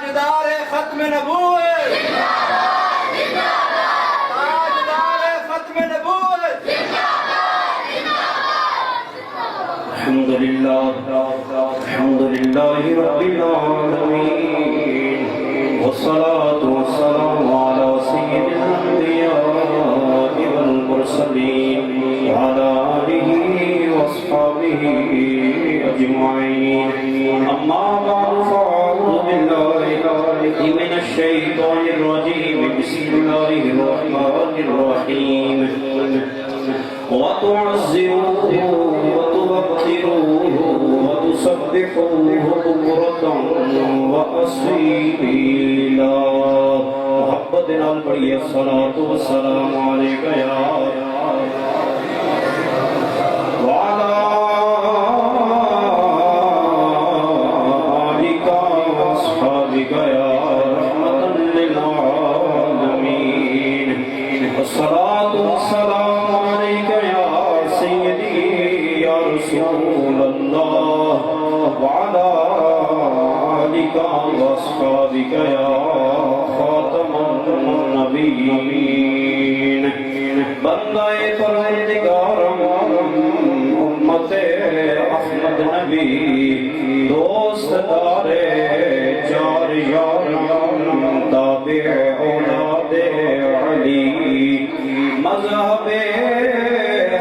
تاجدار ختم نبوت تاجدار ختم نبوت الحمد لله رب العالمين والصلاة والسلام على سيد الأنبياء والمرسلين وعلى آله وأصحابه أجمعين أما بعد فأعوذ بالله من الشيطان الرجيم بسم الله الرحمن الرحيم وتعزروه وتوقروه وتسبحوه بكرة وأصيلا محبت نال پڑھی الصلاة والسلام عليك يا وعلى آلك وأصحابك يا رحمة للعالمين الصلاة والسلام عليك يا سيدي يا رسول الله وعلى آلك وأصحابك يا خاتم النبيين بندہ پروردگارم امت احمد نبی دوست دار چار یارم تابع اولاد علی مذہب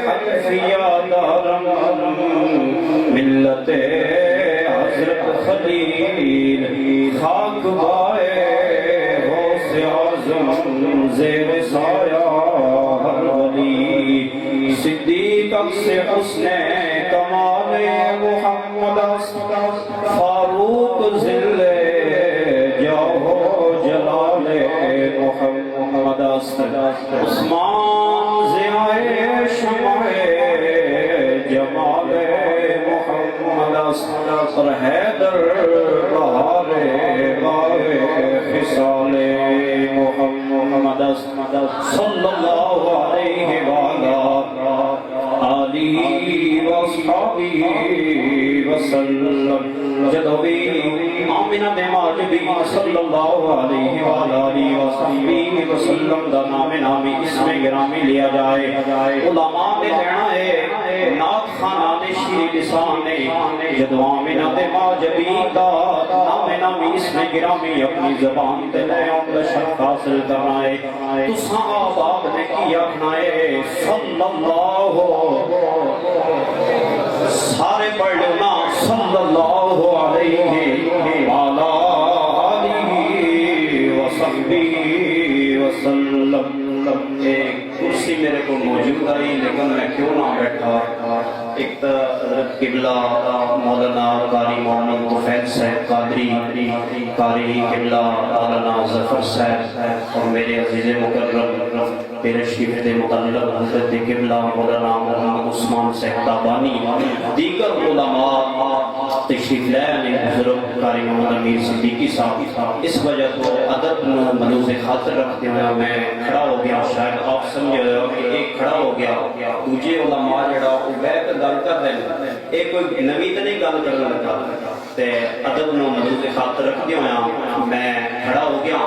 حنفیہ دارم ملت حضرت خلیل خاک بائے غوث اعظم زیر سایہ ہر ولی صدیق اکس حسن کمال محمد فاروق ذل جاہ جلال محمد عثمان ضیاء شمع جمال محمد اور حیدر بہار بار خصال محمد صلی اللہ علیہ وآلہ آلہ وصحبہ وسلم جدو بھی آمینہ دماغ بھی صلی اللہ علیہ وآلہ وصحبہ وسلم دا نامی اسم گرامی لیا جائے علماء نے لینا ہے نات خانہ شیر لسان جدو آمینہ دماغ بھی دا نامی اسم گرامی اپنی زبان تے لے عمد شرف حاصل کرنا ہے تو صحاب آپ نے کیا اپنا ہے صلی اللہ سارے پڑھ لینا صلی اللہ علیہ وآلہ آلہ وصحبہ وسلم ایک کرسی میرے کو موجود آئی لیکن میں کیوں نہ بیٹھا ایک حضرت قبلہ مولانا قاری محمد طفیل صاحب قادری قاری قبلہ مولانا ظفر صاحب اور میرے عزیز مکرم پیرے شریف دے متعلق حضرت قبلہ مولانا محمد عثمان صاحب تابانی دیگر علماء تشریف لے نے بزرگ قاری محمد امیر صدیقی صاحب اس وجہ تو ادب ملوز خاطر رکھتے ہوئے میں کھڑا ہو گیا شاید آپ سمجھے ہو کہ ایک کھڑا ہو گیا دوجے علماء جڑا وہ بیٹھ گل کر رہے ہیں ایک کوئی نوی تو نہیں گل کرنے لگا تے ادب نو ملوز خاطر رکھتے ہوئے میں کھڑا ہو گیا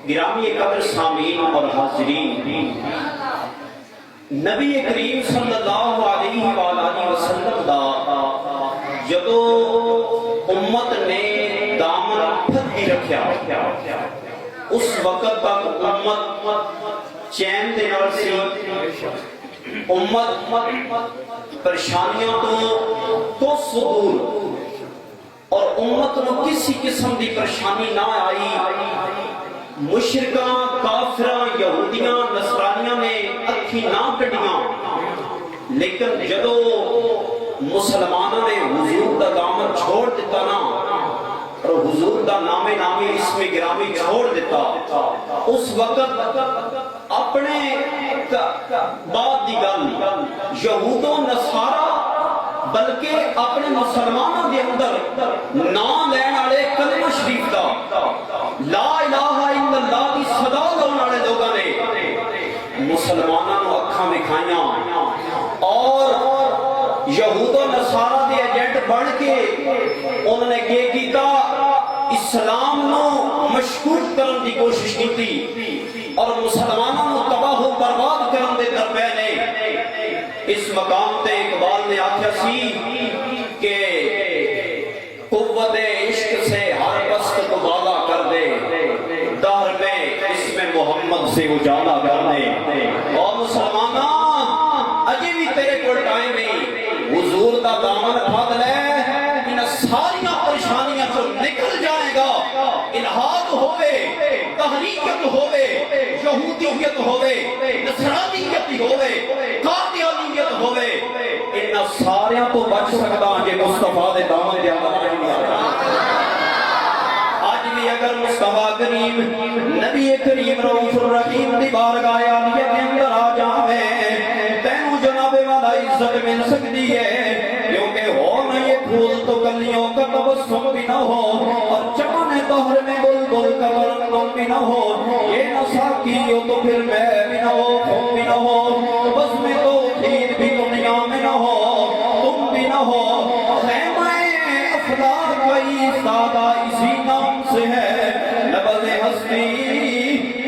گرامی قدر سامعین اور حاضرین نبی کریم صلی اللہ علیہ وآلہ وسلم دا جدو امت نے دامن پھدی رکھیا اس وقت تک امت چین دے نال سی امت پریشانیوں تو صدور اور امت نو کسی قسم دی پریشانی نہ آئی مشرکاں کافراں یہودیاں نصرانیاں نے اکھی نہ کٹیاں لیکن جدو مسلمانوں نے حضور دا دامن چھوڑ دیتا نا اور حضور دا نامی اسم گرامی چھوڑ دیتا اس وقت اپنے بعد دی گل یہود و نصارا بلکہ اپنے مسلمانوں دے اندر نام لین والے کلمہ شریف دا لا الہ الا اللہ دی صدا لاؤن والے لوگوں نے مسلمانوں کو اکھاں دکھائیاں اور یہود و نصارا دے ایجنٹ بن کے انہوں نے کیا کیتا اسلام نو مشکوک کرن دی کوشش کی اور مسلمانوں نو تباہ و برباد کرن دے درپے نے اس مقام تے اقبال نے آکھیا سی کہ قوت عشق سے ہر پست کو بالا کر دے دہر میں اس میں محمد سے اجالا کر دے اور مسلمانہ اجی بھی تیرے کو ٹائم نہیں حضور دا دامن پھاد لے ان ساریاں پریشانیاں جو نکل جائے گا الہاد ہوئے تحریکت ہوئے یہودیت ہوئے نصرانیت ہوئے قادیانیت ہوئے ان ساریاں تو بچ سکتا کہ مصطفیٰ دے دامن دے اندر نہیں آتا آج بھی اگر مصطفیٰ کریم نبی کریم رؤوف الرحیم دی بارگاہ عالیہ کے اندر آ جاوے تینوں جناب والا عزت مل سکتی ہے کیونکہ ہو نہ یہ پھول تو کلیوں کا تبسم بھی نہ ہو اور چمن بہر میں بلبل کا ترنم بھی نہ ہو یہ نہ ساکی ہو تو پھر میں بھی نہ ہو تم بھی نہ ہو بس میں تو خیر بھی دنیا میں نہ ہو تم بھی نہ ہو خیمہ افلاک کا سادہ اسی نام سے ہے نبض ہستی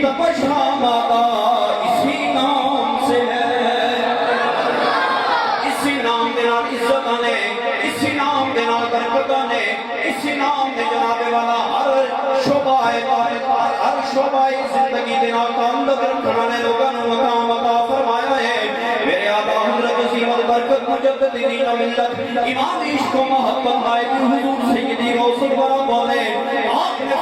تپش ماتا اسی نام سے ہے اسی نام دینا عزت آنے اسی نام دینا برکت آنے اسی نام دے جناب والا ہر شعبہ زندگی دینا تعلق رکھنے لوگوں نے مقام عطا فرمایا ہے میرے آقا حضرت وسیم البرکت مجدد دین و ملت امام عشق و محبت نائب حضور سیدی غوث الورا بولے آپ نے